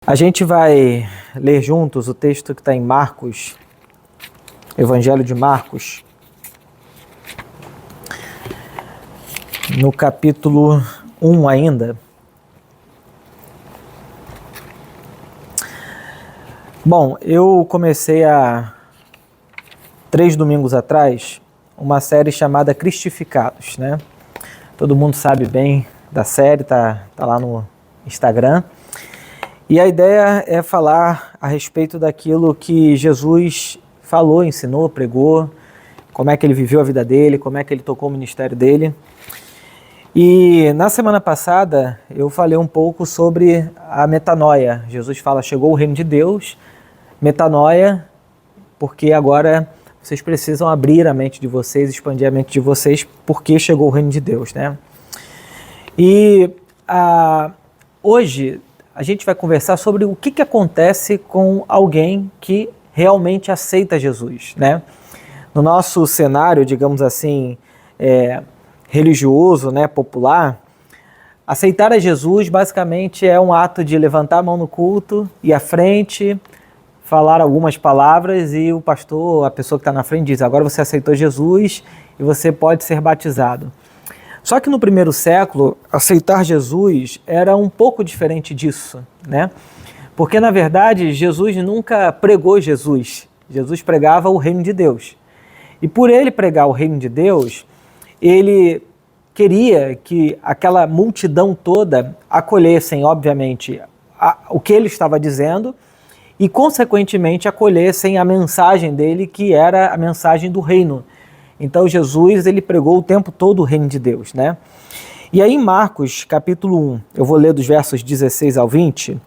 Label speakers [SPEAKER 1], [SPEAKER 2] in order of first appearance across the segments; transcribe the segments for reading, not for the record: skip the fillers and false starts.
[SPEAKER 1] A gente vai ler juntos o texto que está em Marcos, Evangelho de Marcos, no capítulo 1 ainda. Bom, eu comecei há 3 domingos atrás uma série chamada Cristificados, né? Todo mundo sabe bem da série, tá lá no Instagram. E a ideia é falar a respeito daquilo que Jesus falou, ensinou, pregou, como é que ele viveu a vida dele, como é que ele tocou o ministério dele. E na semana passada eu falei um pouco sobre a metanoia. Jesus fala, chegou o reino de Deus, metanoia, porque agora vocês precisam abrir a mente de vocês, expandir a mente de vocês, porque chegou o reino de Deus, né? E hoje a gente vai conversar sobre o que acontece com alguém que realmente aceita Jesus, né? No nosso cenário, digamos assim, religioso, né, popular, aceitar a Jesus basicamente é um ato de levantar a mão no culto, ir à frente, falar algumas palavras e o pastor, a pessoa que está na frente diz, agora você aceitou Jesus e você pode ser batizado. Só que no primeiro século, aceitar Jesus era um pouco diferente disso, né? Porque, na verdade, Jesus nunca pregou Jesus. Jesus pregava o reino de Deus. E por ele pregar o reino de Deus, ele queria que aquela multidão toda acolhessem, obviamente, o que ele estava dizendo e, consequentemente, acolhessem a mensagem dele, que era a mensagem do reino. Então Jesus, ele pregou o tempo todo o reino de Deus, né? E aí em Marcos, capítulo 1, eu vou ler dos versos 16 ao 20,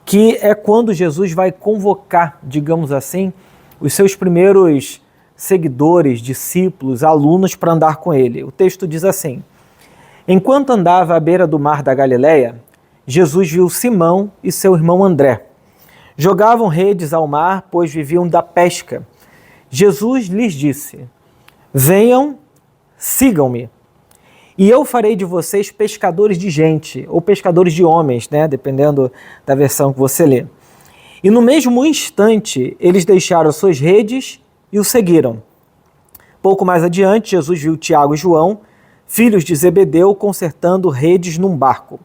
[SPEAKER 1] que é quando Jesus vai convocar, digamos assim, os seus primeiros seguidores, discípulos, alunos para andar com ele. O texto diz assim, enquanto andava à beira do mar da Galileia, Jesus viu Simão e seu irmão André. Jogavam redes ao mar, pois viviam da pesca. Jesus lhes disse, venham, sigam-me, e eu farei de vocês pescadores de gente, ou pescadores de homens, né? Dependendo da versão que você lê. E no mesmo instante, eles deixaram suas redes e o seguiram. Pouco mais adiante, Jesus viu Tiago e João, filhos de Zebedeu, consertando redes num barco.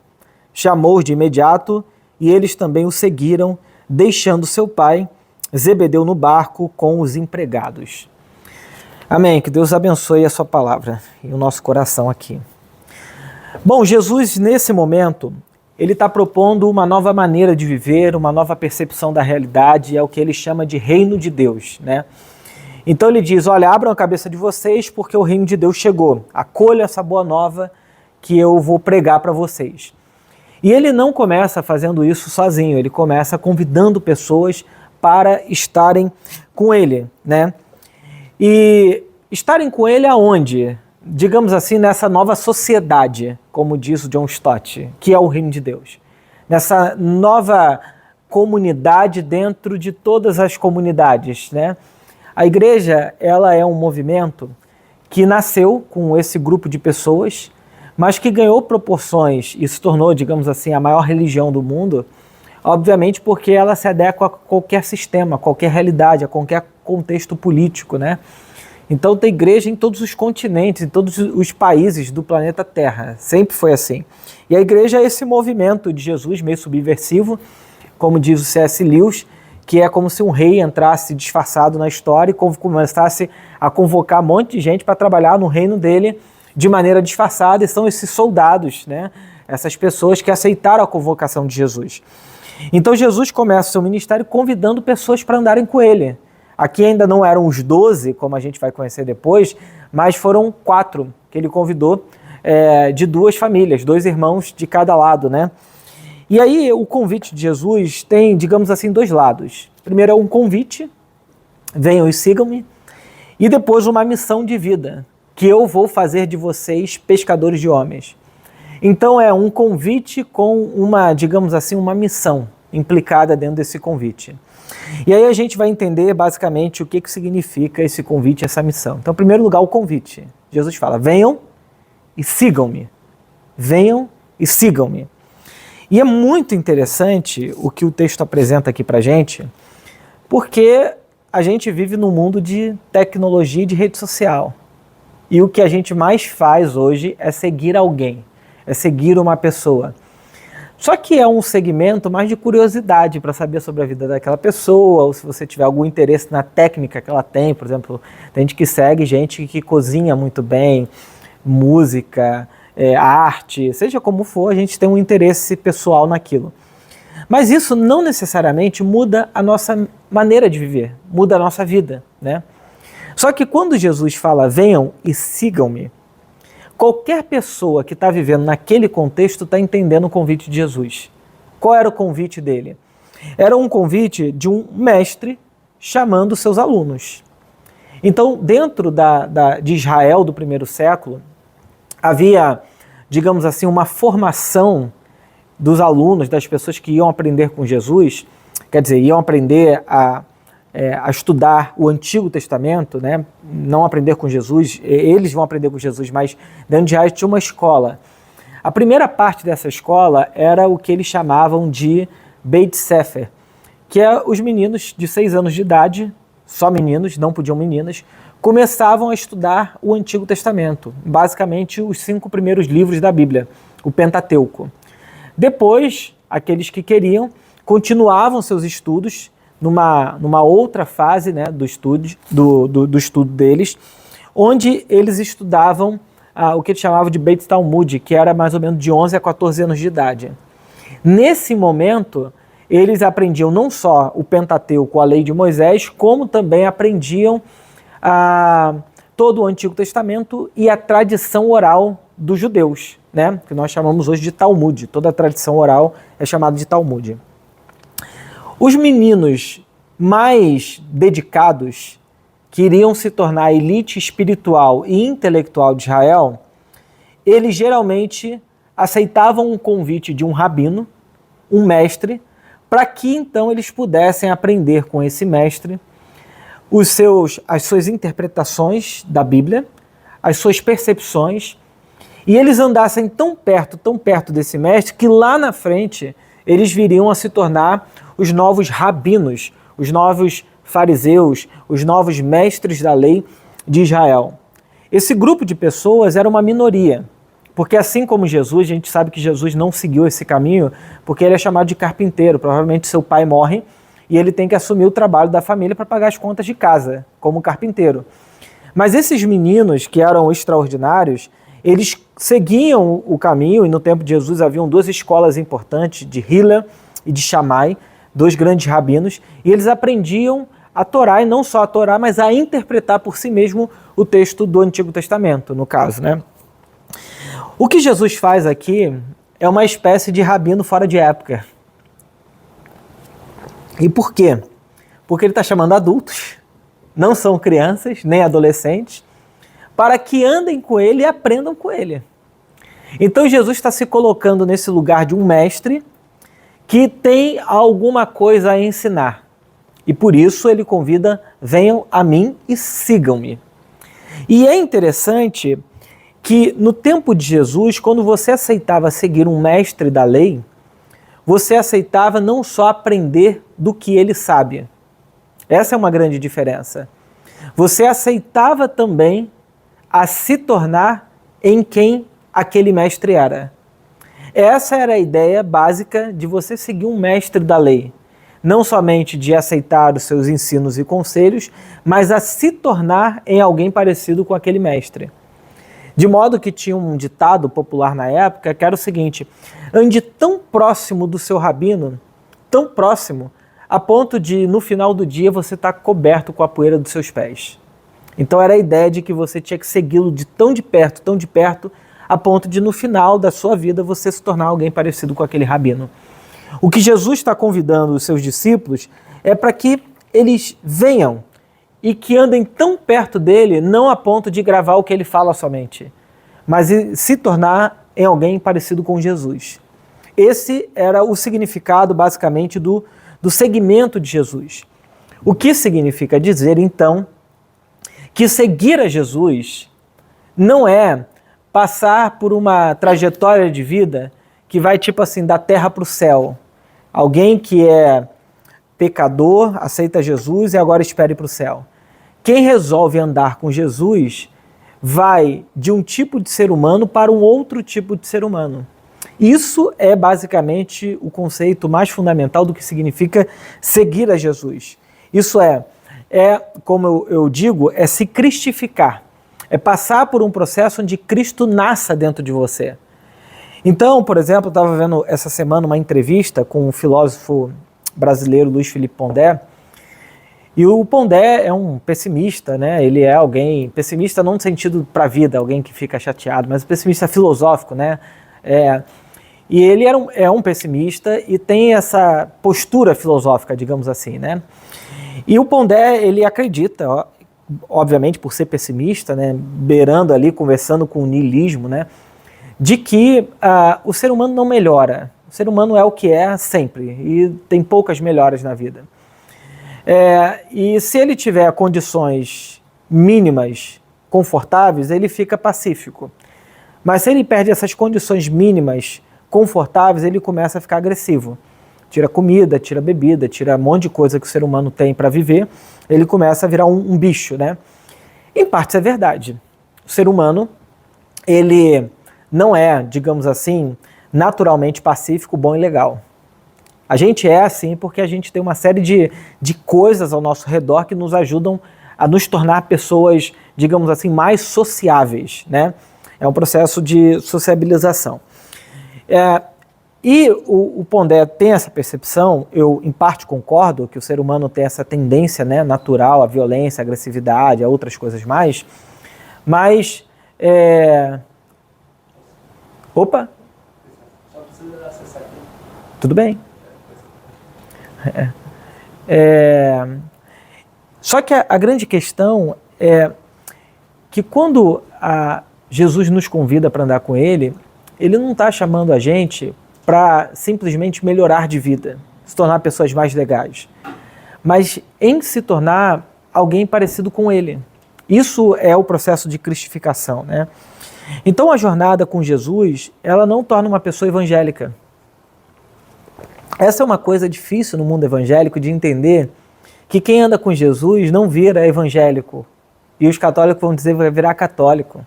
[SPEAKER 1] Chamou-os de imediato e eles também o seguiram, deixando seu pai, Zebedeu, no barco com os empregados. Amém, que Deus abençoe a sua palavra e o nosso coração aqui. Bom, Jesus nesse momento, ele está propondo uma nova maneira de viver, uma nova percepção da realidade, é o que ele chama de reino de Deus, né? Então ele diz, olha, abram a cabeça de vocês porque o reino de Deus chegou, acolha essa boa nova que eu vou pregar para vocês. E ele não começa fazendo isso sozinho, ele começa convidando pessoas para estarem com ele, né? E estarem com ele aonde? Digamos assim, nessa nova sociedade, como diz o John Stott, que é o reino de Deus. Nessa nova comunidade dentro de todas as comunidades, né? A igreja, ela é um movimento que nasceu com esse grupo de pessoas, mas que ganhou proporções e se tornou, digamos assim, a maior religião do mundo, obviamente porque ela se adequa a qualquer sistema, a qualquer realidade, a qualquer contexto político, né? Então tem igreja em todos os continentes, em todos os países do planeta Terra, sempre foi assim. E a igreja é esse movimento de Jesus meio subversivo, como diz o C.S. Lewis, que é como se um rei entrasse disfarçado na história e começasse a convocar um monte de gente para trabalhar no reino dele de maneira disfarçada, e são esses soldados, né? Essas pessoas que aceitaram a convocação de Jesus. Então Jesus começa o seu ministério convidando pessoas para andarem com ele. Aqui ainda não eram os 12, como a gente vai conhecer depois, mas foram 4 que ele convidou de 2 famílias, 2 irmãos de cada lado, né? E aí o convite de Jesus tem, digamos assim, 2 lados. Primeiro é um convite, venham e sigam-me, e depois uma missão de vida, que eu vou fazer de vocês pescadores de homens. Então é um convite com uma, digamos assim, uma missão implicada dentro desse convite. E aí a gente vai entender basicamente o que significa esse convite, essa missão. Então, em primeiro lugar, o convite. Jesus fala, venham e sigam-me. Venham e sigam-me. E é muito interessante o que o texto apresenta aqui para a gente, porque a gente vive num mundo de tecnologia e de rede social. E o que a gente mais faz hoje é seguir alguém, é seguir uma pessoa. Só que é um segmento mais de curiosidade para saber sobre a vida daquela pessoa, ou se você tiver algum interesse na técnica que ela tem. Por exemplo, tem gente que segue gente que cozinha muito bem, música, arte, seja como for, a gente tem um interesse pessoal naquilo. Mas isso não necessariamente muda a nossa maneira de viver, muda a nossa vida, né? Só que quando Jesus fala, venham e sigam-me, qualquer pessoa que está vivendo naquele contexto está entendendo o convite de Jesus. Qual era o convite dele? Era um convite de um mestre chamando seus alunos. Então, dentro de Israel do primeiro século, havia, digamos assim, uma formação dos alunos, das pessoas que iam aprender com Jesus, quer dizer, iam aprender a estudar o Antigo Testamento, né? Não aprender com Jesus, eles vão aprender com Jesus, mas dentro de Israel tinha uma escola. A primeira parte dessa escola era o que eles chamavam de Beit Sefer, que é os meninos de 6 anos de idade, só meninos, não podiam meninas, começavam a estudar o Antigo Testamento, basicamente os 5 primeiros livros da Bíblia, o Pentateuco. Depois, aqueles que queriam continuavam seus estudos numa outra fase, né, do estudo deles, onde eles estudavam o que eles chamavam de Beit Talmud, que era mais ou menos de 11 a 14 anos de idade. Nesse momento, eles aprendiam não só o Pentateuco, a lei de Moisés, como também aprendiam todo o Antigo Testamento e a tradição oral dos judeus, né, que nós chamamos hoje de Talmud. Toda a tradição oral é chamada de Talmud. Os meninos mais dedicados, que iriam se tornar a elite espiritual e intelectual de Israel, eles geralmente aceitavam um convite de um rabino, um mestre, para que então eles pudessem aprender com esse mestre as suas interpretações da Bíblia, as suas percepções, e eles andassem tão perto desse mestre, que lá na frente eles viriam a se tornar os novos rabinos, os novos fariseus, os novos mestres da lei de Israel. Esse grupo de pessoas era uma minoria, porque assim como Jesus, a gente sabe que Jesus não seguiu esse caminho, porque ele é chamado de carpinteiro, provavelmente seu pai morre e ele tem que assumir o trabalho da família para pagar as contas de casa, como carpinteiro. Mas esses meninos que eram extraordinários, eles seguiam o caminho, e no tempo de Jesus haviam 2 escolas importantes, de Hillel e de Shammai, 2 grandes rabinos, e eles aprendiam a Torá, e não só a Torá, mas a interpretar por si mesmo o texto do Antigo Testamento, no caso, né? O que Jesus faz aqui é uma espécie de rabino fora de época. E por quê? Porque ele está chamando adultos, não são crianças, nem adolescentes, para que andem com ele e aprendam com ele. Então Jesus está se colocando nesse lugar de um mestre que tem alguma coisa a ensinar. E por isso ele convida, venham a mim e sigam-me. E é interessante que no tempo de Jesus, quando você aceitava seguir um mestre da lei, você aceitava não só aprender do que ele sabe. Essa é uma grande diferença. Você aceitava também a se tornar em quem aquele mestre era. Essa era a ideia básica de você seguir um mestre da lei. Não somente de aceitar os seus ensinos e conselhos, mas a se tornar em alguém parecido com aquele mestre. De modo que tinha um ditado popular na época que era o seguinte: ande tão próximo do seu rabino, tão próximo, a ponto de no final do dia você estar coberto com a poeira dos seus pés. Então era a ideia de que você tinha que segui-lo de tão de perto, a ponto de no final da sua vida você se tornar alguém parecido com aquele rabino. O que Jesus está convidando os seus discípulos é para que eles venham e que andem tão perto dele, não a ponto de gravar o que ele fala somente, mas se tornar em alguém parecido com Jesus. Esse era o significado, basicamente, do segmento de Jesus. O que significa dizer, então, que seguir a Jesus não é passar por uma trajetória de vida que vai tipo assim, da terra para o céu. Alguém que é pecador, aceita Jesus e agora espera ir para o céu. Quem resolve andar com Jesus vai de um tipo de ser humano para um outro tipo de ser humano. Isso é basicamente o conceito mais fundamental do que significa seguir a Jesus. Isso como eu digo, é se cristificar. É passar por um processo onde Cristo nasça dentro de você. Então, por exemplo, eu estava vendo essa semana uma entrevista com o filósofo brasileiro Luiz Felipe Pondé, e o Pondé é um pessimista, né? Ele é alguém, pessimista não no sentido para a vida, alguém que fica chateado, mas pessimista filosófico, né? E ele é um pessimista e tem essa postura filosófica, digamos assim, né? E o Pondé, ele acredita, obviamente por ser pessimista, né? Beirando ali, conversando com o niilismo, né? De que o ser humano não melhora. O ser humano é o que é sempre e tem poucas melhoras na vida. E se ele tiver condições mínimas confortáveis, ele fica pacífico. Mas se ele perde essas condições mínimas confortáveis, ele começa a ficar agressivo. Tira comida, tira bebida, tira um monte de coisa que o ser humano tem para viver, ele começa a virar um bicho, né? Em parte isso é verdade. O ser humano, ele não é, digamos assim, naturalmente pacífico, bom e legal. A gente é assim porque a gente tem uma série de coisas ao nosso redor que nos ajudam a nos tornar pessoas, digamos assim, mais sociáveis, né? É um processo de sociabilização. E o Pondé tem essa percepção, eu em parte concordo que o ser humano tem essa tendência, né, natural à violência, à agressividade, a outras coisas mais, mas... Opa!
[SPEAKER 2] Só precisa acessar aqui.
[SPEAKER 1] Tudo bem. Só que a grande questão é que quando Jesus nos convida para andar com Ele, Ele não está chamando a gente para simplesmente melhorar de vida, se tornar pessoas mais legais, mas em se tornar alguém parecido com Ele. Isso é o processo de cristificação, né? Então a jornada com Jesus, ela não torna uma pessoa evangélica. Essa é uma coisa difícil no mundo evangélico de entender, que quem anda com Jesus não vira evangélico. E os católicos vão dizer que vai virar católico.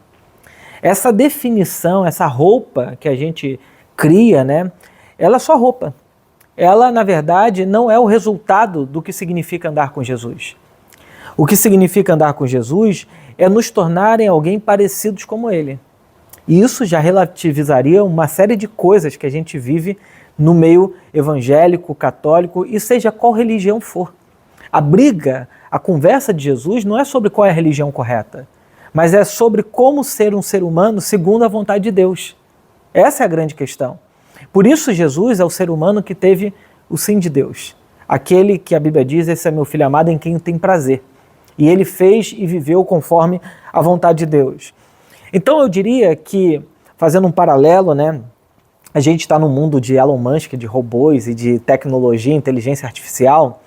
[SPEAKER 1] Essa definição, essa roupa que a gente cria, né? Ela é só roupa. Ela, na verdade, não é o resultado do que significa andar com Jesus. O que significa andar com Jesus é nos tornarem alguém parecidos como Ele. E isso já relativizaria uma série de coisas que a gente vive no meio evangélico, católico, e seja qual religião for. A briga, a conversa de Jesus não é sobre qual é a religião correta, mas é sobre como ser um ser humano segundo a vontade de Deus. Essa é a grande questão. Por isso Jesus é o ser humano que teve o sim de Deus. Aquele que a Bíblia diz, esse é meu filho amado em quem tem prazer. E ele fez e viveu conforme a vontade de Deus. Então eu diria que, fazendo um paralelo, né, a gente está no mundo de Elon Musk, de robôs e de tecnologia, inteligência artificial.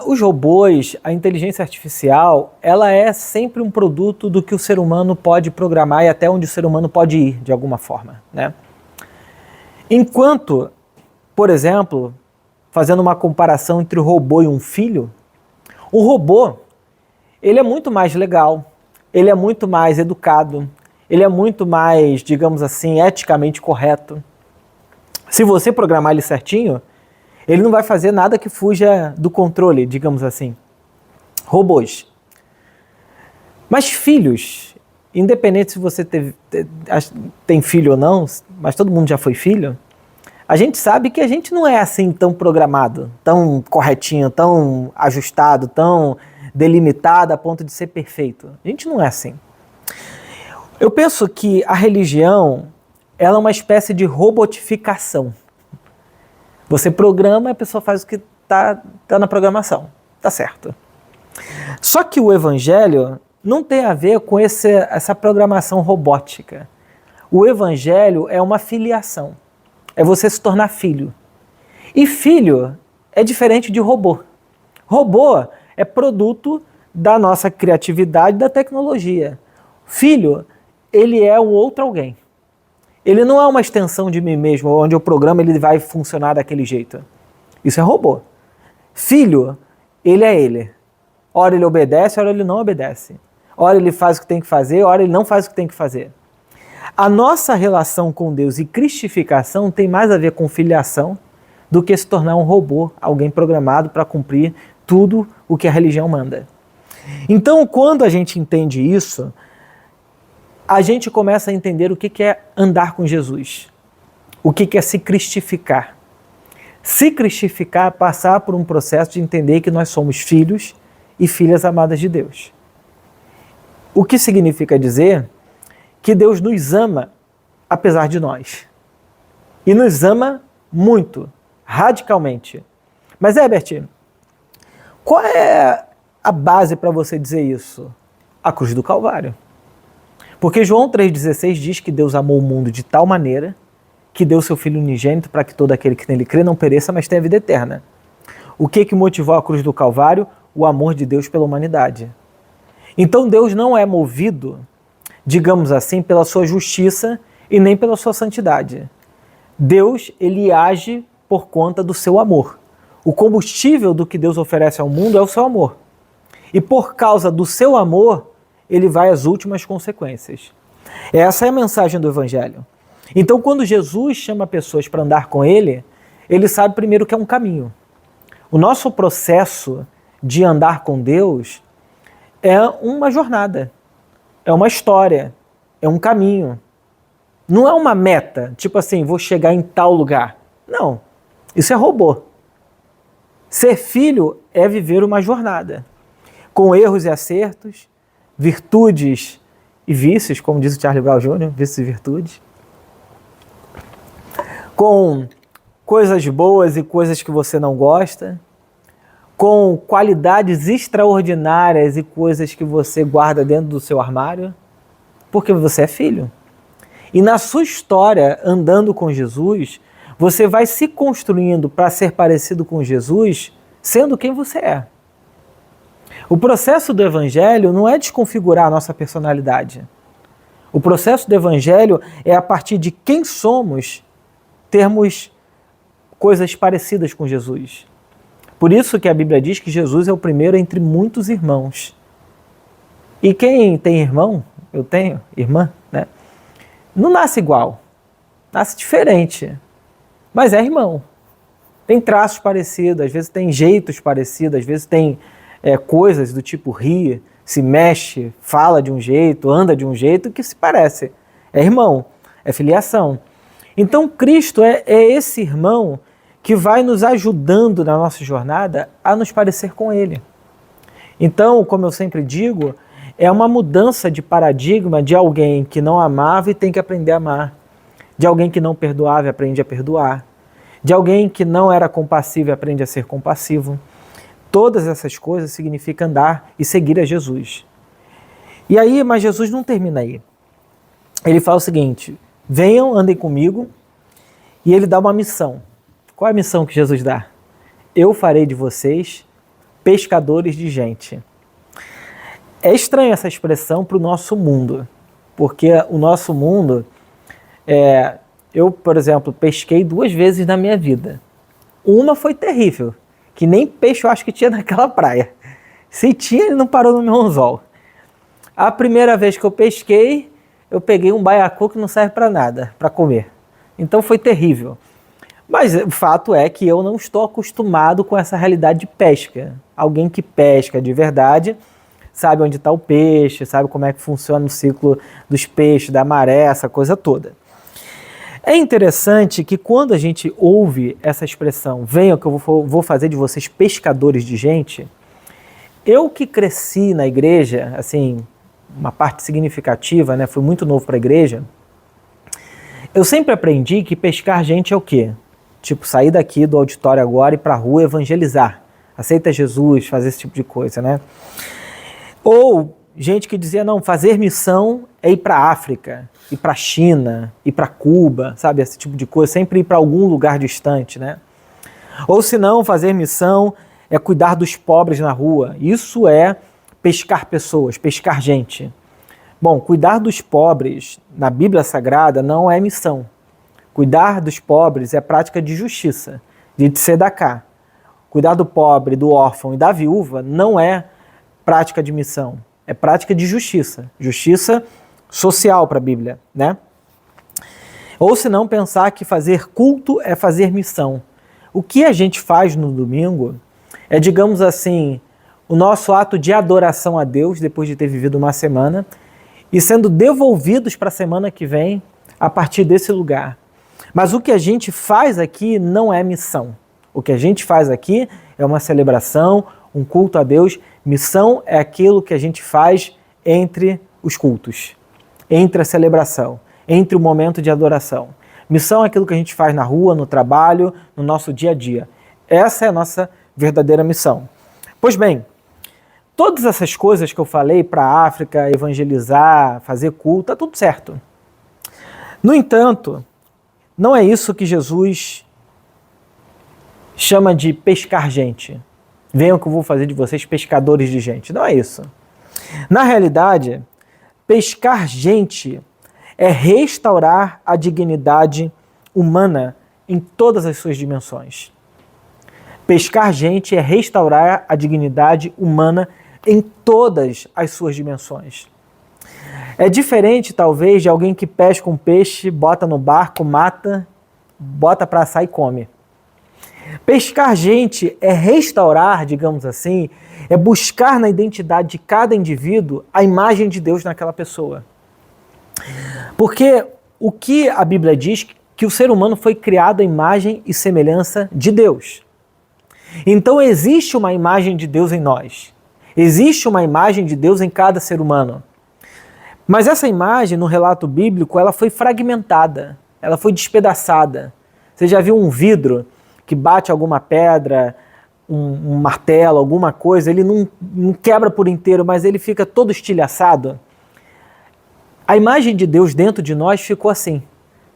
[SPEAKER 1] Os robôs, a inteligência artificial, ela é sempre um produto do que o ser humano pode programar e até onde o ser humano pode ir, de alguma forma, né? Enquanto, por exemplo, fazendo uma comparação entre o robô e um filho, o robô, ele é muito mais legal, ele é muito mais educado, ele é muito mais, digamos assim, eticamente correto. Se você programar ele certinho, ele não vai fazer nada que fuja do controle, digamos assim. Robôs. Mas filhos, independente se você tem filho ou não, mas todo mundo já foi filho, a gente sabe que a gente não é assim tão programado, tão corretinho, tão ajustado, tão delimitado a ponto de ser perfeito. A gente não é assim. Eu penso que a religião, ela é uma espécie de robotificação. Você programa e a pessoa faz o que está na programação. Tá certo. Só que o evangelho não tem a ver com essa programação robótica. O evangelho é uma filiação. É você se tornar filho. E filho é diferente de robô. Robô é produto da nossa criatividade, da tecnologia. Filho, ele é um outro alguém. Ele não é uma extensão de mim mesmo, onde eu programo ele vai funcionar daquele jeito. Isso é robô. Filho, ele é ele. Ora ele obedece, ora ele não obedece. Ora ele faz o que tem que fazer, ora ele não faz o que tem que fazer. A nossa relação com Deus e cristificação tem mais a ver com filiação do que se tornar um robô, alguém programado para cumprir tudo o que a religião manda. Então, quando a gente entende isso, a gente começa a entender o que é andar com Jesus, o que é se cristificar. Se cristificar é passar por um processo de entender que nós somos filhos e filhas amadas de Deus. O que significa dizer que Deus nos ama apesar de nós. E nos ama muito, radicalmente. Mas, Herbert, qual é a base para você dizer isso? A cruz do Calvário. Porque João 3,16 diz que Deus amou o mundo de tal maneira que deu seu Filho unigênito para que todo aquele que nele crê não pereça, mas tenha vida eterna. O que motivou a cruz do Calvário? O amor de Deus pela humanidade. Então Deus não é movido, digamos assim, pela sua justiça e nem pela sua santidade. Deus, ele age por conta do seu amor. O combustível do que Deus oferece ao mundo é o seu amor. E por causa do seu amor, ele vai às últimas consequências. Essa é a mensagem do Evangelho. Então, quando Jesus chama pessoas para andar com ele, ele sabe primeiro que é um caminho. O nosso processo de andar com Deus é uma jornada, é uma história, é um caminho. Não é uma meta, tipo assim, vou chegar em tal lugar. Não, isso é robô. Ser filho é viver uma jornada, com erros e acertos, virtudes e vícios, como diz o Charlie Brown Jr., vícios e virtudes, com coisas boas e coisas que você não gosta, com qualidades extraordinárias e coisas que você guarda dentro do seu armário, porque você é filho. E na sua história, andando com Jesus, você vai se construindo para ser parecido com Jesus, sendo quem você é. O processo do Evangelho não é desconfigurar a nossa personalidade. O processo do Evangelho é, a partir de quem somos, termos coisas parecidas com Jesus. Por isso que a Bíblia diz que Jesus é o primeiro entre muitos irmãos. E quem tem irmão, eu tenho irmã, né? Não nasce igual, nasce diferente, mas é irmão. Tem traços parecidos, às vezes tem jeitos parecidos, às vezes tem coisas do tipo ri, se mexe, fala de um jeito, anda de um jeito que se parece. É irmão, é filiação. Então Cristo é esse irmão que vai nos ajudando na nossa jornada a nos parecer com Ele. Então, como eu sempre digo, é uma mudança de paradigma de alguém que não amava e tem que aprender a amar, de alguém que não perdoava e aprende a perdoar, de alguém que não era compassivo e aprende a ser compassivo. Todas essas coisas significam andar e seguir a Jesus. E aí, mas Jesus não termina aí. Ele fala o seguinte: venham, andem comigo, e ele dá uma missão. Qual é a missão que Jesus dá? Eu farei de vocês pescadores de gente. É estranha essa expressão para o nosso mundo, porque o nosso mundo, eu, por exemplo, pesquei 2 vezes na minha vida. Uma foi terrível, que nem peixe eu acho que tinha naquela praia. Se tinha, ele não parou no meu anzol. A primeira vez que eu pesquei, eu peguei um baiacu que não serve para nada, para comer. Então foi terrível. Mas o fato é que eu não estou acostumado com essa realidade de pesca. Alguém que pesca de verdade sabe onde está o peixe, sabe como é que funciona o ciclo dos peixes, da maré, essa coisa toda. É interessante que quando a gente ouve essa expressão, venham que eu vou fazer de vocês pescadores de gente, eu que cresci na igreja, assim, uma parte significativa, né, fui muito novo para a igreja, eu sempre aprendi que pescar gente é o quê? Tipo, sair daqui do auditório agora e ir para a rua evangelizar. Aceita Jesus, fazer esse tipo de coisa, né? Ou gente que dizia, não, fazer missão é ir para a África, ir para a China, ir para Cuba, sabe? Esse tipo de coisa, sempre ir para algum lugar distante, né? Ou se não, fazer missão é cuidar dos pobres na rua. Isso é pescar pessoas, pescar gente. Bom, cuidar dos pobres na Bíblia Sagrada não é missão. Cuidar dos pobres é prática de justiça, de tzedakah. Cuidar do pobre, do órfão e da viúva não é prática de missão, é prática de justiça. Justiça social para a Bíblia, né? Ou se não pensar que fazer culto é fazer missão. O que a gente faz no domingo é, digamos assim, o nosso ato de adoração a Deus depois de ter vivido uma semana e sendo devolvidos para a semana que vem a partir desse lugar. Mas o que a gente faz aqui não é missão. O que a gente faz aqui é uma celebração, um culto a Deus. Missão é aquilo que a gente faz entre os cultos, entre a celebração, entre o momento de adoração. Missão é aquilo que a gente faz na rua, no trabalho, no nosso dia a dia. Essa é a nossa verdadeira missão. Pois bem, todas essas coisas que eu falei para a África, evangelizar, fazer culto, tá tudo certo. No entanto, não é isso que Jesus chama de pescar gente. Venham que eu vou fazer de vocês pescadores de gente. Não é isso. Na realidade, pescar gente é restaurar a dignidade humana em todas as suas dimensões. Pescar gente é restaurar a dignidade humana em todas as suas dimensões. É diferente, talvez, de alguém que pesca um peixe, bota no barco, mata, bota para assar e come. Pescar gente é restaurar, digamos assim, é buscar na identidade de cada indivíduo a imagem de Deus naquela pessoa. Porque o que a Bíblia diz que o ser humano foi criado à imagem e semelhança de Deus. Então existe uma imagem de Deus em nós. Existe uma imagem de Deus em cada ser humano. Mas essa imagem, no relato bíblico, ela foi fragmentada, ela foi despedaçada. Você já viu um vidro que bate alguma pedra, um martelo, alguma coisa, ele não quebra por inteiro, mas ele fica todo estilhaçado? A imagem de Deus dentro de nós ficou assim,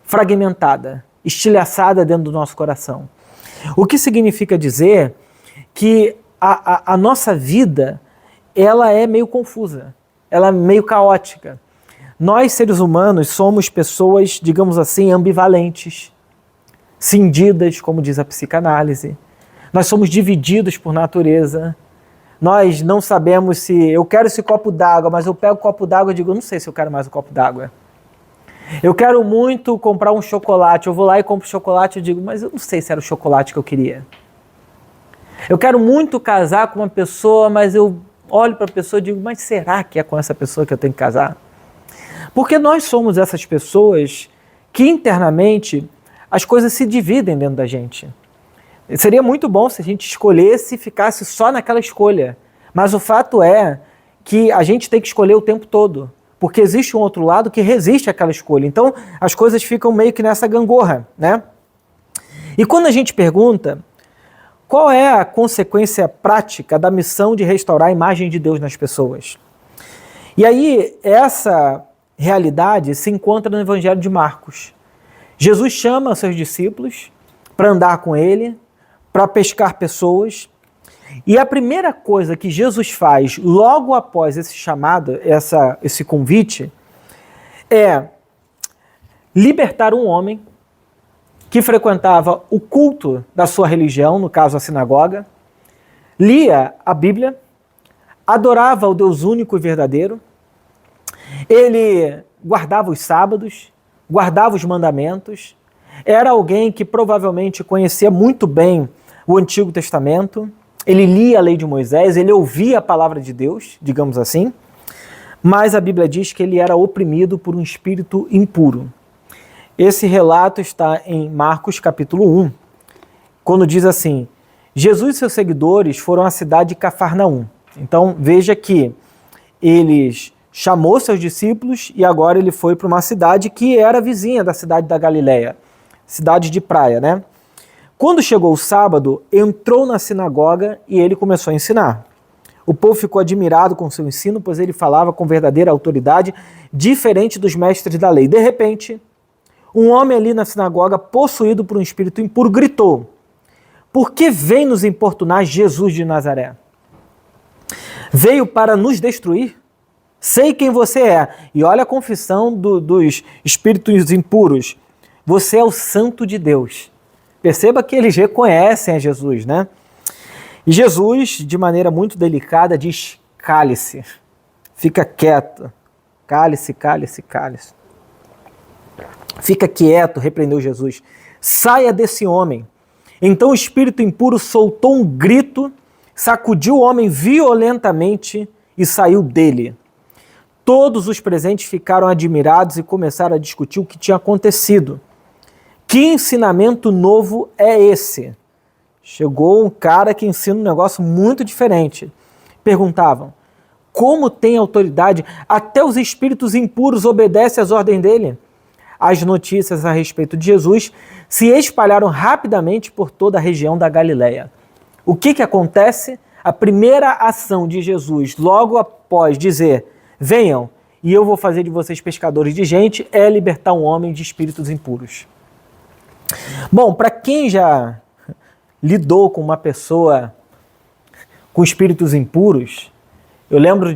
[SPEAKER 1] fragmentada, estilhaçada dentro do nosso coração. O que significa dizer que a nossa vida, ela é meio confusa, ela é meio caótica. Nós, seres humanos, somos pessoas, digamos assim, ambivalentes, cindidas, como diz a psicanálise. Nós somos divididos por natureza. Nós não sabemos se eu quero esse copo d'água, mas eu pego o copo d'água e digo, não sei se eu quero mais o copo d'água. Eu quero muito comprar um chocolate, eu vou lá e compro chocolate e digo, mas eu não sei se era o chocolate que eu queria. Eu quero muito casar com uma pessoa, mas eu olho para a pessoa e digo, mas será que é com essa pessoa que eu tenho que casar? Porque nós somos essas pessoas que internamente as coisas se dividem dentro da gente. Seria muito bom se a gente escolhesse e ficasse só naquela escolha. Mas o fato é que a gente tem que escolher o tempo todo. Porque existe um outro lado que resiste àquela escolha. Então, as coisas ficam meio que nessa gangorra, né? E quando a gente pergunta qual é a consequência prática da missão de restaurar a imagem de Deus nas pessoas? E aí, essa realidade se encontra no Evangelho de Marcos. Jesus chama seus discípulos para andar com ele, para pescar pessoas. E a primeira coisa que Jesus faz logo após esse chamado, esse convite, é libertar um homem que frequentava o culto da sua religião, no caso a sinagoga, lia a Bíblia, adorava o Deus único e verdadeiro, ele guardava os sábados, guardava os mandamentos, era alguém que provavelmente conhecia muito bem o Antigo Testamento, ele lia a lei de Moisés, ele ouvia a palavra de Deus, digamos assim, mas a Bíblia diz que ele era oprimido por um espírito impuro. Esse relato está em Marcos capítulo 1, quando diz assim, Jesus e seus seguidores foram à cidade de Cafarnaum. Então veja que eles chamou seus discípulos e agora ele foi para uma cidade que era vizinha da cidade da Galileia, cidade de praia, né? Quando chegou o sábado, entrou na sinagoga e ele começou a ensinar. O povo ficou admirado com seu ensino, pois ele falava com verdadeira autoridade, diferente dos mestres da lei. De repente, um homem ali na sinagoga, possuído por um espírito impuro, gritou, por que vem nos importunar Jesus de Nazaré? Veio para nos destruir? Sei quem você é. E olha a confissão dos espíritos impuros. Você é o santo de Deus. Perceba que eles reconhecem a Jesus, né? E Jesus, de maneira muito delicada, diz: cale-se, fica quieto. Cale-se, cale-se, cale-se. Fica quieto, repreendeu Jesus. Saia desse homem. Então o espírito impuro soltou um grito, sacudiu o homem violentamente e saiu dele. Todos os presentes ficaram admirados e começaram a discutir o que tinha acontecido. Que ensinamento novo é esse? Chegou um cara que ensina um negócio muito diferente. Perguntavam: como tem autoridade? Até os espíritos impuros obedecem às ordens dele. As notícias a respeito de Jesus se espalharam rapidamente por toda a região da Galileia. O que acontece? A primeira ação de Jesus, logo após dizer: venham e eu vou fazer de vocês pescadores de gente, é libertar um homem de espíritos impuros. Bom, para quem já lidou com uma pessoa com espíritos impuros, eu lembro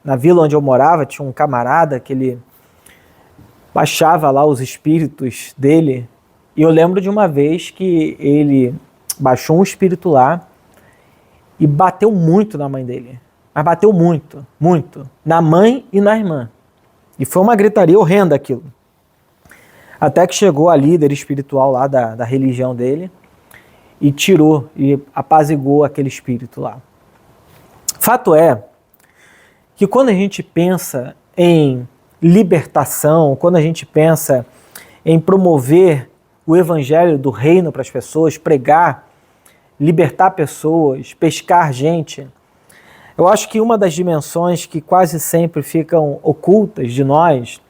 [SPEAKER 1] na vila onde eu morava, tinha um camarada que ele baixava lá os espíritos dele, e eu lembro de uma vez que ele baixou um espírito lá e bateu muito na mãe dele. Mas bateu muito, muito, na mãe e na irmã. E foi uma gritaria horrenda aquilo. Até que chegou a líder espiritual lá da religião dele e tirou e apaziguou aquele espírito lá. Fato é que quando a gente pensa em libertação, quando a gente pensa em promover o evangelho do reino para as pessoas, pregar, libertar pessoas, pescar gente, eu acho que uma das dimensões que quase sempre ficam ocultas de nós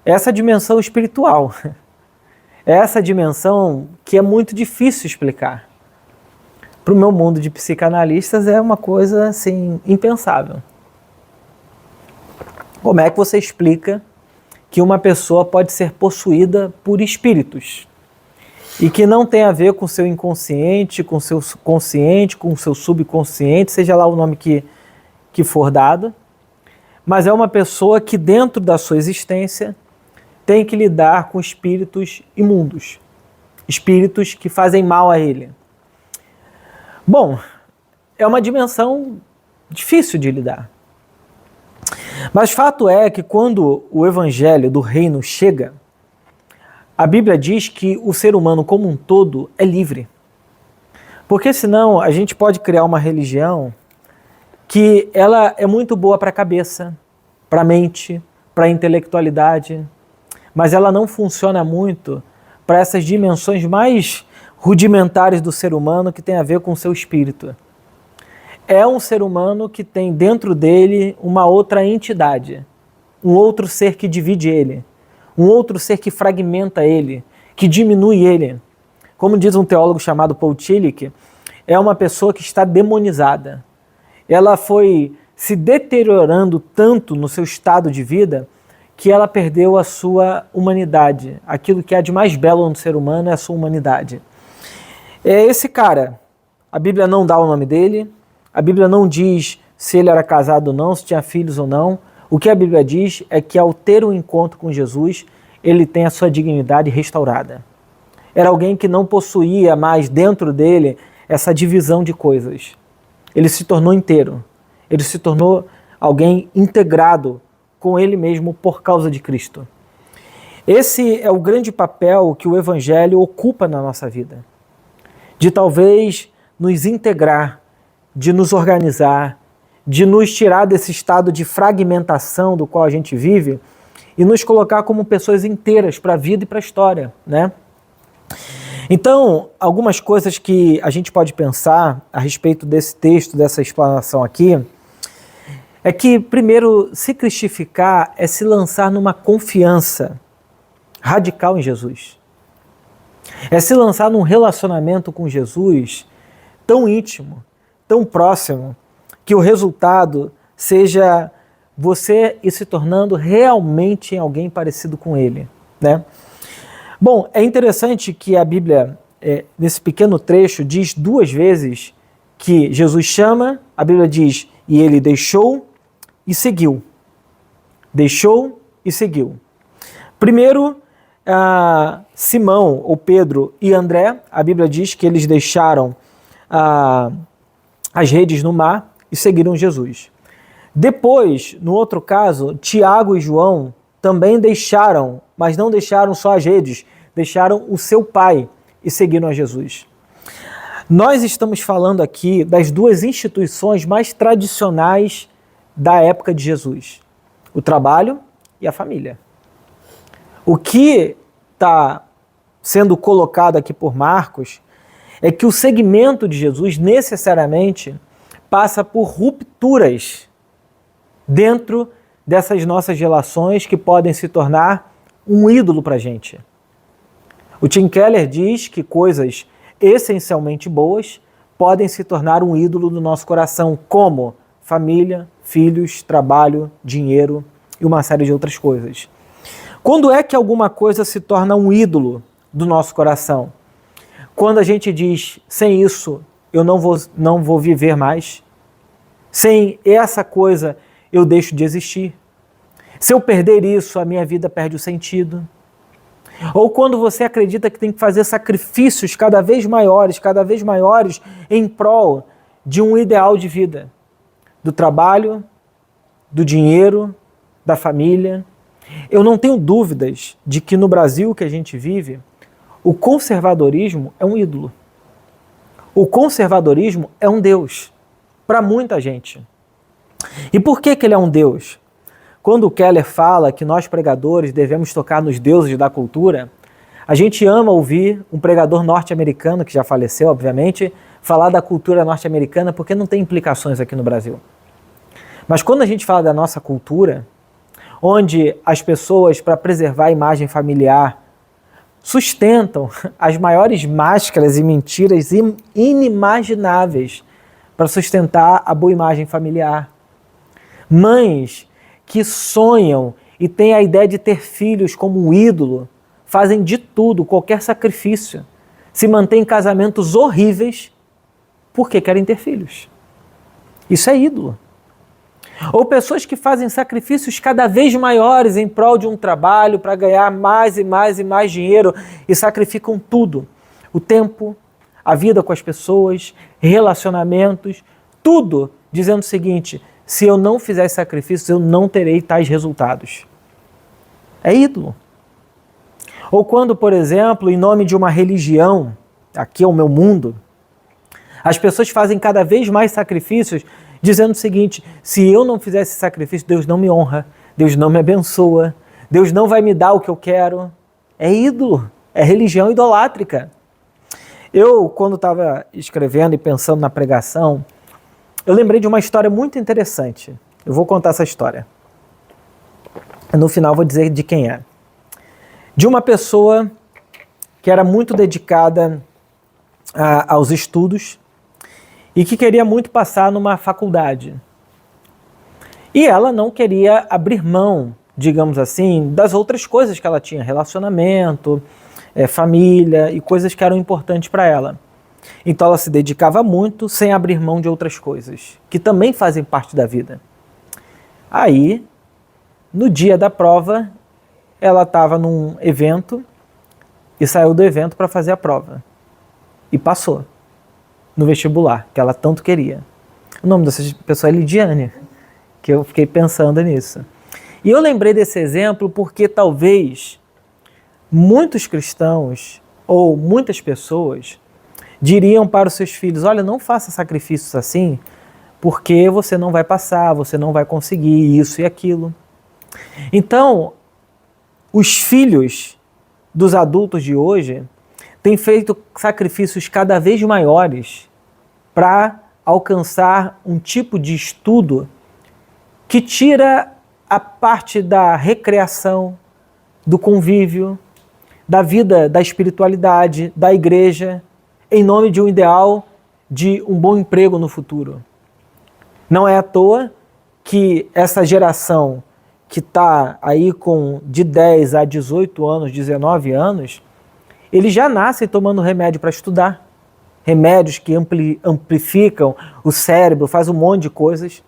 [SPEAKER 1] é essa dimensão espiritual. É essa dimensão que é muito difícil explicar. Para o meu mundo de psicanalistas é uma coisa assim impensável. Como é que você explica que uma pessoa pode ser possuída por espíritos e que não tem a ver com o seu inconsciente, com o seu consciente, com o seu subconsciente, seja lá o nome que for dado, mas é uma pessoa que dentro da sua existência tem que lidar com espíritos imundos, espíritos que fazem mal a ele. Bom, é uma dimensão difícil de lidar. Mas fato é que quando o evangelho do reino chega, a Bíblia diz que o ser humano como um todo é livre. Porque senão a gente pode criar uma religião que ela é muito boa para a cabeça, para a mente, para a intelectualidade, mas ela não funciona muito para essas dimensões mais rudimentares do ser humano que tem a ver com o seu espírito. É um ser humano que tem dentro dele uma outra entidade, um outro ser que divide ele, um outro ser que fragmenta ele, que diminui ele. Como diz um teólogo chamado Paul Tillich, é uma pessoa que está demonizada. Ela foi se deteriorando tanto no seu estado de vida que ela perdeu a sua humanidade. Aquilo que há de mais belo no ser humano é a sua humanidade. É esse cara. A Bíblia não dá o nome dele, a Bíblia não diz se ele era casado ou não, se tinha filhos ou não. O que a Bíblia diz é que ao ter um encontro com Jesus, ele tem a sua dignidade restaurada. Era alguém que não possuía mais dentro dele essa divisão de coisas. Ele se tornou inteiro. Ele se tornou alguém integrado com ele mesmo por causa de Cristo. Esse é o grande papel que o Evangelho ocupa na nossa vida. De talvez nos integrar, de nos organizar, de nos tirar desse estado de fragmentação do qual a gente vive e nos colocar como pessoas inteiras para a vida e para a história, né? Então, algumas coisas que a gente pode pensar a respeito desse texto, dessa explanação aqui, é que, primeiro, se cristificar é se lançar numa confiança radical em Jesus. É se lançar num relacionamento com Jesus tão íntimo, tão próximo, que o resultado seja você ir se tornando realmente alguém parecido com ele, né? Bom, é interessante que a Bíblia, nesse pequeno trecho, diz 2 vezes que Jesus chama, a Bíblia diz, e ele deixou e seguiu. Deixou e seguiu. Primeiro, Simão, ou Pedro e André, a Bíblia diz que eles deixaram as redes no mar e seguiram Jesus. Depois, no outro caso, Tiago e João também deixaram, mas não deixaram só as redes, deixaram o seu pai e seguiram a Jesus. Nós estamos falando aqui das duas instituições mais tradicionais da época de Jesus: o trabalho e a família. O que está sendo colocado aqui por Marcos é que o segmento de Jesus necessariamente passa por rupturas dentro dessas nossas relações que podem se tornar um ídolo para a gente. O Tim Keller diz que coisas essencialmente boas podem se tornar um ídolo do nosso coração, como família, filhos, trabalho, dinheiro e uma série de outras coisas. Quando é que alguma coisa se torna um ídolo do nosso coração? Quando a gente diz, sem isso eu não vou viver mais, sem essa coisa eu deixo de existir, se eu perder isso a minha vida perde o sentido. Ou quando você acredita que tem que fazer sacrifícios cada vez maiores em prol de um ideal de vida, do trabalho, do dinheiro, da família. Eu não tenho dúvidas de que no Brasil que a gente vive, o conservadorismo é um ídolo. O conservadorismo é um Deus para muita gente. E por que ele é um Deus? Quando o Keller fala que nós pregadores devemos tocar nos deuses da cultura, a gente ama ouvir um pregador norte-americano, que já faleceu, obviamente, falar da cultura norte-americana porque não tem implicações aqui no Brasil. Mas quando a gente fala da nossa cultura, onde as pessoas, para preservar a imagem familiar, sustentam as maiores máscaras e mentiras inimagináveis para sustentar a boa imagem familiar. Mães que sonham e têm a ideia de ter filhos como um ídolo, fazem de tudo, qualquer sacrifício, se mantêm em casamentos horríveis porque querem ter filhos. Isso é ídolo. Ou pessoas que fazem sacrifícios cada vez maiores em prol de um trabalho para ganhar mais e mais e mais dinheiro e sacrificam tudo. O tempo, a vida com as pessoas, relacionamentos, tudo dizendo o seguinte: se eu não fizer sacrifícios, eu não terei tais resultados. É ídolo. Ou quando, por exemplo, em nome de uma religião, aqui é o meu mundo, as pessoas fazem cada vez mais sacrifícios dizendo o seguinte: se eu não fizer esse sacrifício, Deus não me honra, Deus não me abençoa, Deus não vai me dar o que eu quero. É ídolo, é religião idolátrica. Eu, quando estava escrevendo e pensando na pregação, eu lembrei de uma história muito interessante. Eu vou contar essa história. No final vou dizer de quem é. De uma pessoa que era muito dedicada aos estudos e que queria muito passar numa faculdade. E ela não queria abrir mão, digamos assim, das outras coisas que ela tinha, relacionamento, família e coisas que eram importantes para ela. Então ela se dedicava muito sem abrir mão de outras coisas, que também fazem parte da vida. Aí, no dia da prova, ela estava num evento e saiu do evento para fazer a prova. E passou no vestibular, que ela tanto queria. O nome dessa pessoa é Lidiane, que eu fiquei pensando nisso. E eu lembrei desse exemplo porque talvez muitos cristãos ou muitas pessoas diriam para os seus filhos: olha, não faça sacrifícios assim, porque você não vai passar, você não vai conseguir isso e aquilo. Então, os filhos dos adultos de hoje têm feito sacrifícios cada vez maiores para alcançar um tipo de estudo que tira a parte da recreação, do convívio, da vida, da espiritualidade, da igreja, em nome de um ideal de um bom emprego no futuro. Não é à toa que essa geração que está aí com de 10 a 18 anos, 19 anos, eles já nascem tomando remédio para estudar. Remédios que amplificam o cérebro, faz um monte de coisas.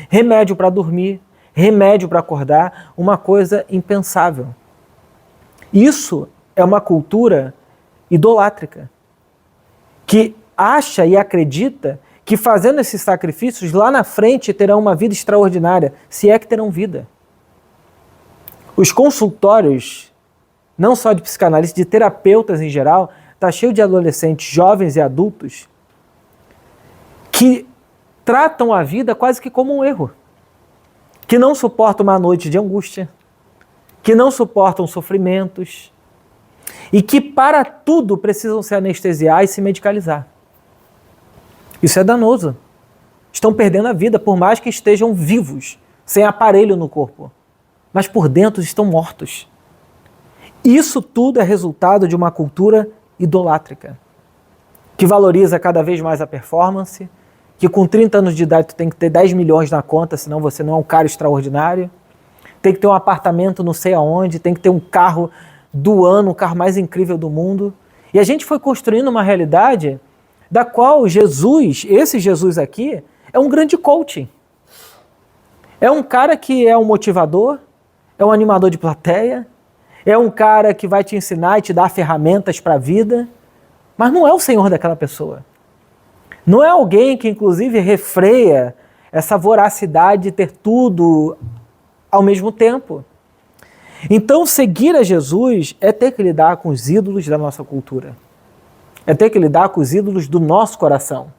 [SPEAKER 1] Remédio para dormir, remédio para acordar, uma coisa impensável. Isso é uma cultura idolátrica, que acha e acredita que fazendo esses sacrifícios, lá na frente terão uma vida extraordinária, se é que terão vida. Os consultórios, não só de psicanálise, de terapeutas em geral, está cheio de adolescentes, jovens e adultos que tratam a vida quase que como um erro, que não suportam uma noite de angústia, que não suportam sofrimentos e que para tudo precisam se anestesiar e se medicalizar. Isso é danoso. Estão perdendo a vida, por mais que estejam vivos, sem aparelho no corpo, mas por dentro estão mortos. Isso tudo é resultado de uma cultura idolátrica, que valoriza cada vez mais a performance, que com 30 anos de idade tu tem que ter 10 milhões na conta, senão você não é um cara extraordinário, tem que ter um apartamento não sei aonde, tem que ter um carro do ano, o carro mais incrível do mundo. E a gente foi construindo uma realidade da qual Jesus, esse Jesus aqui, é um grande coaching. É um cara que é um motivador, é um animador de plateia, é um cara que vai te ensinar e te dar ferramentas para a vida, mas não é o Senhor daquela pessoa. Não é alguém que, inclusive, refreia essa voracidade de ter tudo ao mesmo tempo. Então, seguir a Jesus é ter que lidar com os ídolos da nossa cultura. É ter que lidar com os ídolos do nosso coração.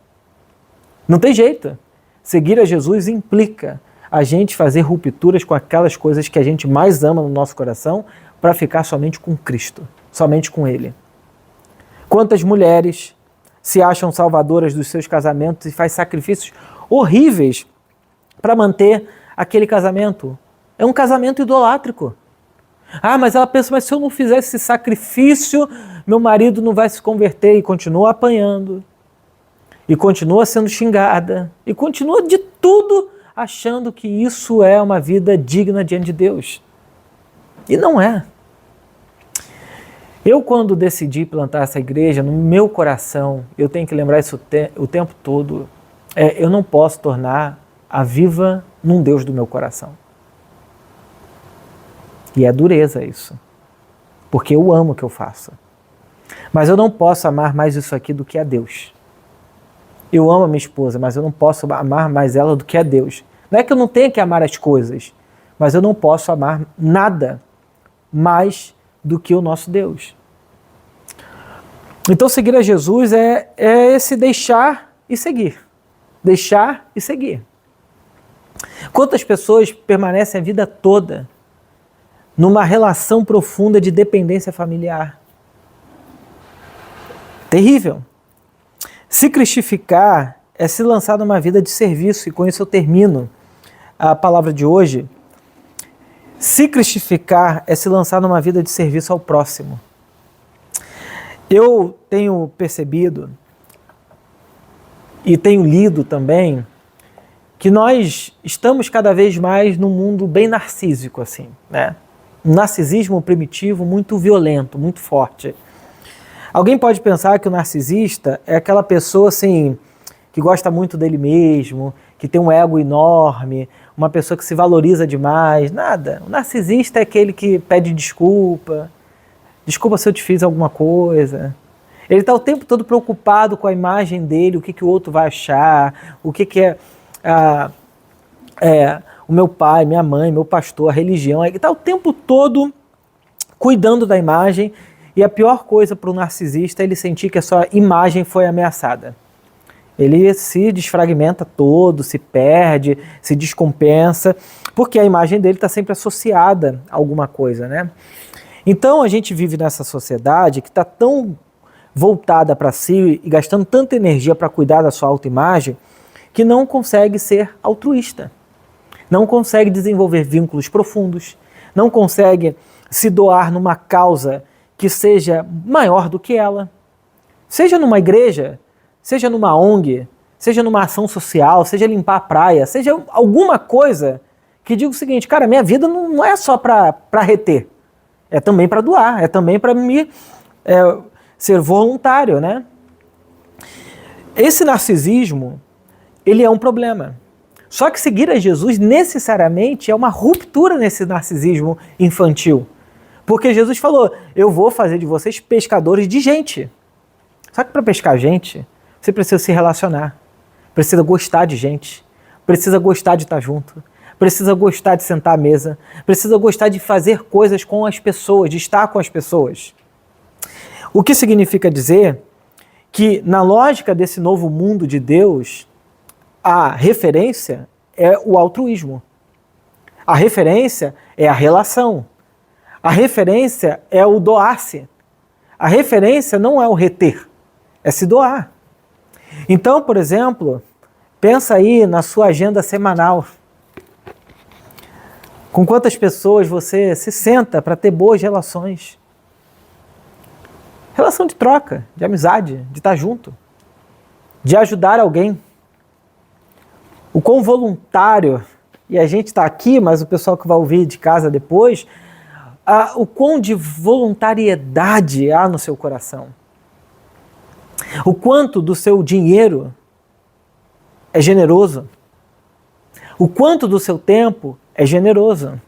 [SPEAKER 1] Não tem jeito. Seguir a Jesus implica a gente fazer rupturas com aquelas coisas que a gente mais ama no nosso coração para ficar somente com Cristo, somente com Ele. Quantas mulheres se acham salvadoras dos seus casamentos e faz sacrifícios horríveis para manter aquele casamento? É um casamento idolátrico. Ah, mas ela pensa, mas se eu não fizer esse sacrifício, meu marido não vai se converter, e continua apanhando, e continua sendo xingada, e continua de tudo achando que isso é uma vida digna diante de Deus. E não é. Eu, quando decidi plantar essa igreja, no meu coração, eu tenho que lembrar isso o tempo todo, eu não posso tornar a Viva num Deus do meu coração. E é dureza isso, porque eu amo o que eu faço. Mas eu não posso amar mais isso aqui do que a Deus. Eu amo a minha esposa, mas eu não posso amar mais ela do que a Deus. Não é que eu não tenha que amar as coisas, mas eu não posso amar nada mais do que o nosso Deus. Então seguir a Jesus é esse deixar e seguir. Deixar e seguir. Quantas pessoas permanecem a vida toda numa relação profunda de dependência familiar? Terrível. Se cristificar é se lançar numa vida de serviço, e com isso eu termino a palavra de hoje. Se cristificar é se lançar numa vida de serviço ao próximo. Eu tenho percebido e tenho lido também que nós estamos cada vez mais num mundo bem narcísico, assim, né? Um narcisismo primitivo muito violento, muito forte. Alguém pode pensar que o narcisista é aquela pessoa assim, que gosta muito dele mesmo, que tem um ego enorme, uma pessoa que se valoriza demais. Nada. O narcisista é aquele que pede desculpa. Desculpa se eu te fiz alguma coisa. Ele está o tempo todo preocupado com a imagem dele, o que o outro vai achar, o que o meu pai, minha mãe, meu pastor, a religião. Ele está o tempo todo cuidando da imagem, e a pior coisa para o narcisista é ele sentir que a sua imagem foi ameaçada. Ele se desfragmenta todo, se perde, se descompensa, porque a imagem dele está sempre associada a alguma coisa, né? Então a gente vive nessa sociedade que está tão voltada para si e gastando tanta energia para cuidar da sua autoimagem, que não consegue ser altruísta, não consegue desenvolver vínculos profundos, não consegue se doar numa causa que seja maior do que ela, seja numa igreja, seja numa ONG, seja numa ação social, seja limpar a praia, seja alguma coisa que diga o seguinte, cara, minha vida não é só para reter, é também para doar, é também para me ser voluntário, né? Esse narcisismo, ele é um problema. Só que seguir a Jesus necessariamente é uma ruptura nesse narcisismo infantil. Porque Jesus falou, eu vou fazer de vocês pescadores de gente. Só que para pescar gente, você precisa se relacionar, precisa gostar de gente, precisa gostar de estar junto, precisa gostar de sentar à mesa, precisa gostar de fazer coisas com as pessoas, de estar com as pessoas. O que significa dizer que na lógica desse novo mundo de Deus, a referência é o altruísmo. A referência é a relação. A referência é o doar-se. A referência não é o reter, é se doar. Então, por exemplo, pensa aí na sua agenda semanal. Com quantas pessoas você se senta para ter boas relações? Relação de troca, de amizade, de estar junto, de ajudar alguém. O quão voluntário, e a gente está aqui, mas o pessoal que vai ouvir de casa depois, o quão de voluntariedade há no seu coração. O quanto do seu dinheiro é generoso. O quanto do seu tempo é generoso.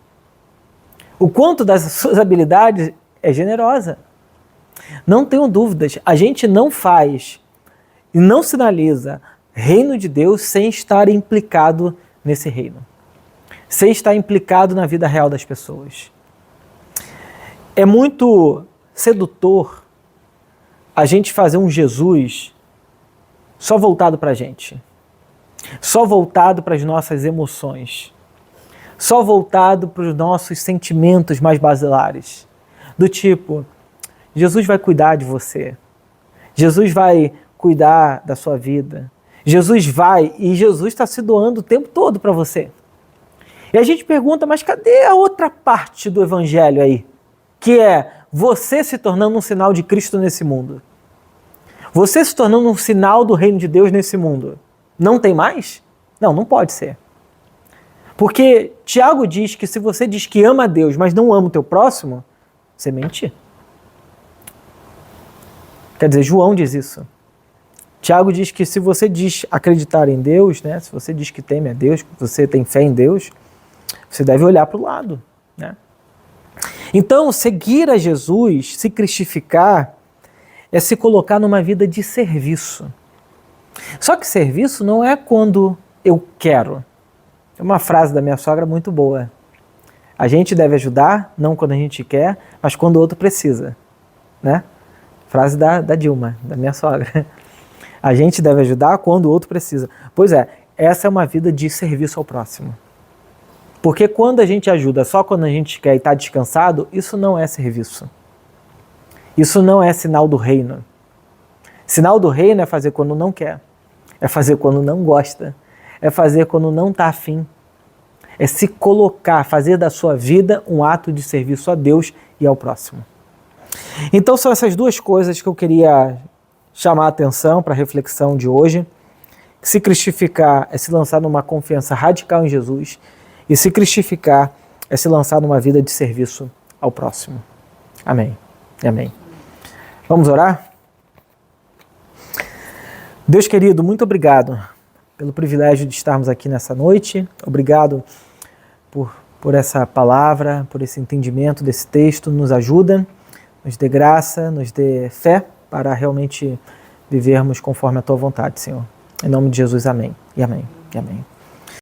[SPEAKER 1] O quanto das suas habilidades é generosa. Não tenho dúvidas, a gente não faz e não sinaliza reino de Deus sem estar implicado nesse reino. Sem estar implicado na vida real das pessoas. É muito sedutor a gente fazer um Jesus só voltado para a gente. Só voltado para as nossas emoções. Só voltado para os nossos sentimentos mais basilares. Do tipo, Jesus vai cuidar de você. Jesus vai cuidar da sua vida. Jesus vai, e Jesus está se doando o tempo todo para você. E a gente pergunta, mas cadê a outra parte do evangelho aí? Que é você se tornando um sinal de Cristo nesse mundo. Você se tornando um sinal do reino de Deus nesse mundo. Não tem mais? Não, não pode ser. Porque Tiago diz que se você diz que ama a Deus, mas não ama o teu próximo, você mente. Quer dizer, João diz isso. Tiago diz que se você diz acreditar em Deus, né, se você diz que teme a Deus, que você tem fé em Deus, você deve olhar para o lado, né? Então, seguir a Jesus, se cristificar, é se colocar numa vida de serviço. Só que serviço não é quando eu quero. É uma frase da minha sogra muito boa. A gente deve ajudar, não quando a gente quer, mas quando o outro precisa, né? Frase da Dilma, da minha sogra. A gente deve ajudar quando o outro precisa. Pois é, essa é uma vida de serviço ao próximo. Porque quando a gente ajuda só quando a gente quer e está descansado, isso não é serviço. Isso não é sinal do reino. Sinal do reino é fazer quando não quer. É fazer quando não gosta. É fazer quando não está afim. É se colocar, fazer da sua vida um ato de serviço a Deus e ao próximo. Então são essas duas coisas que eu queria chamar a atenção para a reflexão de hoje. Se cristificar é se lançar numa confiança radical em Jesus. E se cristificar é se lançar numa vida de serviço ao próximo. Amém. Amém. Vamos orar? Deus querido, muito obrigado pelo privilégio de estarmos aqui nessa noite. Obrigado por essa palavra, por esse entendimento desse texto. Nos ajuda, nos dê graça, nos dê fé para realmente vivermos conforme a tua vontade, Senhor. Em nome de Jesus, amém. E amém. E amém.